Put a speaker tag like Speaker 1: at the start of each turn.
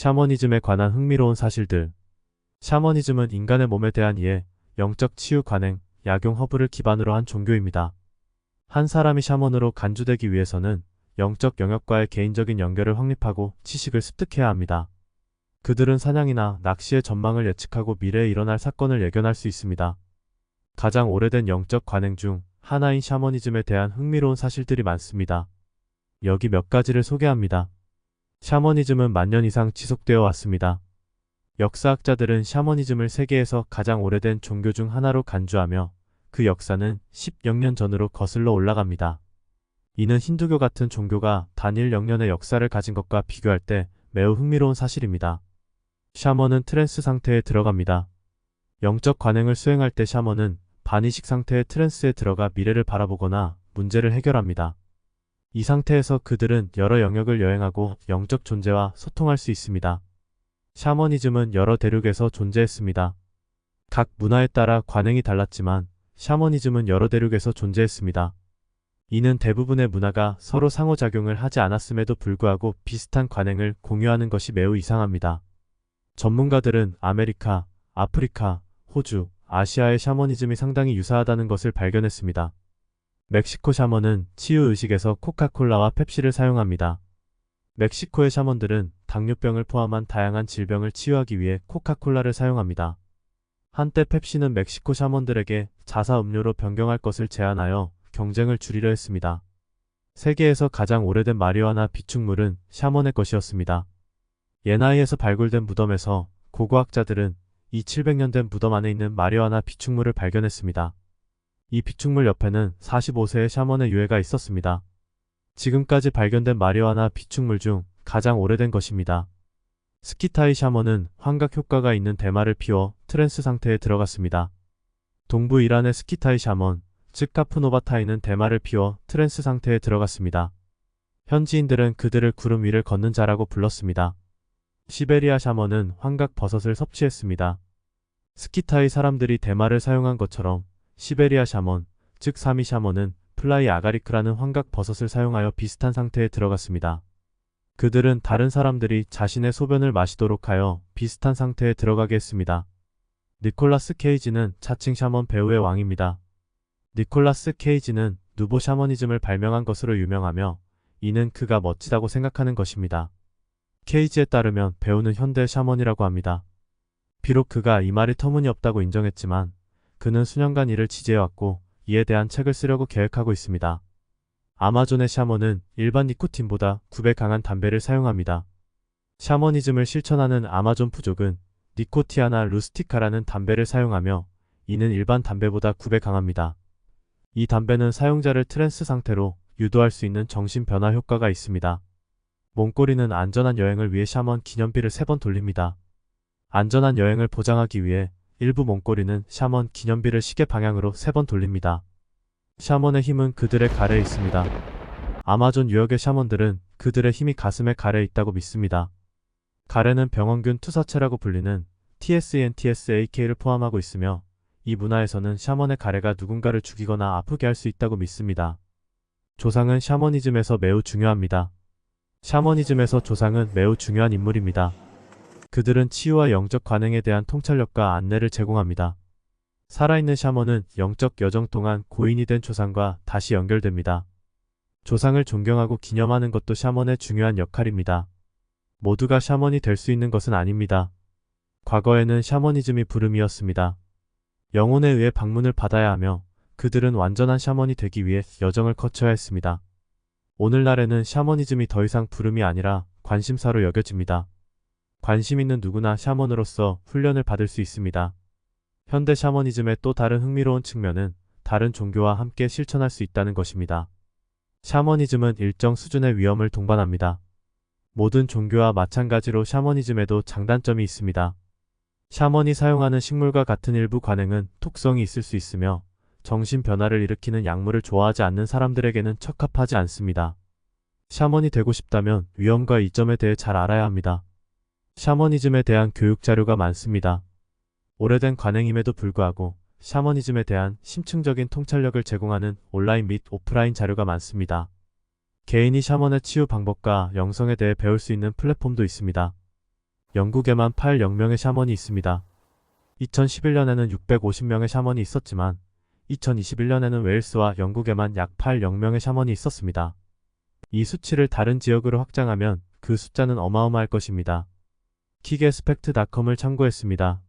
Speaker 1: 샤머니즘에 관한 흥미로운 사실들. 샤머니즘은 인간의 몸에 대한 이해, 영적 치유 관행, 약용 허브를 기반으로 한 종교입니다. 한 사람이 샤먼으로 간주되기 위해서는 영적 영역과의 개인적인 연결을 확립하고 지식을 습득해야 합니다. 그들은 사냥이나 낚시의 전망을 예측하고 미래에 일어날 사건을 예견할 수 있습니다. 가장 오래된 영적 관행 중 하나인 샤머니즘에 대한 흥미로운 사실들이 많습니다. 여기 몇 가지를 소개합니다. 샤머니즘은 만년 이상 지속되어 왔습니다. 역사학자들은 샤머니즘을 세계에서 가장 오래된 종교 중 하나로 간주하며 그 역사는 10여 년 전으로 거슬러 올라갑니다. 이는 힌두교 같은 종교가 단일 영년의 역사를 가진 것과 비교할 때 매우 흥미로운 사실입니다. 샤먼은 트랜스 상태에 들어갑니다. 영적 관행을 수행할 때 샤먼은 반의식 상태의 트랜스에 들어가 미래를 바라보거나 문제를 해결합니다. 이 상태에서 그들은 여러 영역을 여행하고 영적 존재와 소통할 수 있습니다. 샤머니즘은 여러 대륙에서 존재했습니다. 각 문화에 따라 관행이 달랐지만 샤머니즘은 여러 대륙에서 존재했습니다. 이는 대부분의 문화가 서로 상호작용을 하지 않았음에도 불구하고 비슷한 관행을 공유하는 것이 매우 이상합니다. 전문가들은 아메리카, 아프리카, 호주, 아시아의 샤머니즘이 상당히 유사하다는 것을 발견했습니다. 멕시코 샤먼은 치유의식에서 코카콜라와 펩시를 사용합니다. 멕시코의 샤먼들은 당뇨병을 포함한 다양한 질병을 치유하기 위해 코카콜라를 사용합니다. 한때 펩시는 멕시코 샤먼들에게 자사 음료로 변경할 것을 제안하여 경쟁을 줄이려 했습니다. 세계에서 가장 오래된 마리화나 비축물은 샤먼의 것이었습니다. 예나이에서 발굴된 무덤에서 고고학자들은 이 700년 된 무덤 안에 있는 마리화나 비축물을 발견했습니다. 이 비축물 옆에는 45세의 샤먼의 유해가 있었습니다. 지금까지 발견된 마리화나 비축물 중 가장 오래된 것입니다. 스키타이 샤먼은 환각 효과가 있는 대마를 피워 트랜스 상태에 들어갔습니다. 동부 이란의 스키타이 샤먼, 즉 카프노바타이는 대마를 피워 트랜스 상태에 들어갔습니다. 현지인들은 그들을 구름 위를 걷는 자라고 불렀습니다. 시베리아 샤먼은 환각 버섯을 섭취했습니다. 스키타이 사람들이 대마를 사용한 것처럼 시베리아 샤먼, 즉 사미 샤먼은 플라이 아가리크라는 환각 버섯을 사용하여 비슷한 상태에 들어갔습니다. 그들은 다른 사람들이 자신의 소변을 마시도록 하여 비슷한 상태에 들어가게 했습니다. 니콜라스 케이지는 자칭 샤먼 배우의 왕입니다. 니콜라스 케이지는 누보 샤머니즘을 발명한 것으로 유명하며 이는 그가 멋지다고 생각하는 것입니다. 케이지에 따르면 배우는 현대 샤먼이라고 합니다. 비록 그가 이 말이 터무니없다고 인정했지만 그는 수년간 이를 지지해왔고 이에 대한 책을 쓰려고 계획하고 있습니다. 아마존의 샤먼은 일반 니코틴보다 9배 강한 담배를 사용합니다. 샤머니즘을 실천하는 아마존 부족은 니코티아나 루스티카라는 담배를 사용하며 이는 일반 담배보다 9배 강합니다. 이 담배는 사용자를 트랜스 상태로 유도할 수 있는 정신 변화 효과가 있습니다. 몽꼬리는 안전한 여행을 위해 샤먼 기념비를 3번 돌립니다. 안전한 여행을 보장하기 위해 일부 몽꼬리는 샤먼 기념비를 시계 방향으로 3번 돌립니다. 샤먼의 힘은 그들의 가래에 있습니다. 아마존 유역의 샤먼들은 그들의 힘이 가슴의 가래에 있다고 믿습니다. 가래는 병원균 투사체라고 불리는 TSNTSAK를 포함하고 있으며 이 문화에서는 샤먼의 가래가 누군가를 죽이거나 아프게 할 수 있다고 믿습니다. 조상은 샤머니즘에서 매우 중요합니다. 샤머니즘에서 조상은 매우 중요한 인물입니다. 그들은 치유와 영적 관행에 대한 통찰력과 안내를 제공합니다. 살아있는 샤먼은 영적 여정 동안 고인이 된 조상과 다시 연결됩니다. 조상을 존경하고 기념하는 것도 샤먼의 중요한 역할입니다. 모두가 샤먼이 될 수 있는 것은 아닙니다. 과거에는 샤머니즘이 부름이었습니다. 영혼에 의해 방문을 받아야 하며 그들은 완전한 샤먼이 되기 위해 여정을 거쳐야 했습니다. 오늘날에는 샤머니즘이 더 이상 부름이 아니라 관심사로 여겨집니다. 관심 있는 누구나 샤먼으로서 훈련을 받을 수 있습니다. 현대 샤머니즘의 또 다른 흥미로운 측면은 다른 종교와 함께 실천할 수 있다는 것입니다. 샤머니즘은 일정 수준의 위험을 동반합니다. 모든 종교와 마찬가지로 샤머니즘에도 장단점이 있습니다. 샤먼이 사용하는 식물과 같은 일부 관행은 톡성이 있을 수 있으며 정신 변화를 일으키는 약물을 좋아하지 않는 사람들에게는 적합하지 않습니다. 샤먼이 되고 싶다면 위험과 이점에 대해 잘 알아야 합니다. 샤머니즘에 대한 교육 자료가 많습니다. 오래된 관행임에도 불구하고 샤머니즘에 대한 심층적인 통찰력을 제공하는 온라인 및 오프라인 자료가 많습니다. 개인이 샤먼의 치유 방법과 영성에 대해 배울 수 있는 플랫폼도 있습니다. 영국에만 8,000명의 샤먼이 있습니다. 2011년에는 650명의 샤먼이 있었지만 2021년에는 웨일스와 영국에만 약 8,000명의 샤먼이 있었습니다. 이 수치를 다른 지역으로 확장하면 그 숫자는 어마어마할 것입니다. 킥에스펙트.com을 참고했습니다.